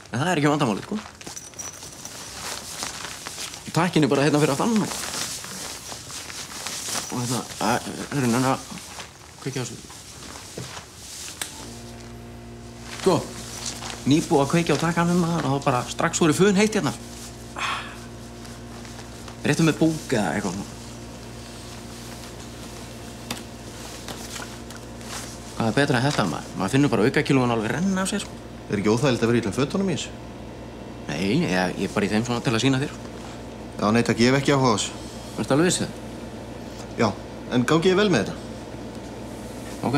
En það ekki vandamálið, sko. Takkinni bara hérna fyrir aftan. Og hérna, að kveikja á þessu. Sko, nýbúið að kveikja á takkanum og þá bara strax voru fun heitt hérna. Réttu með búk eða eitthvað. Hvað betra en þetta, maður? Maður finnur bara aukakílóin alveg renna af sér, sko. Ekki óþægilegt að vera í öllum fötunum í þessu? Nei, ég bara í þeim svona til að sýna þér. Já, nei, takk, ég hef ekki áhuga á þessu. Ertu alveg viss það? Já, en gangi ég vel með þetta? Ok.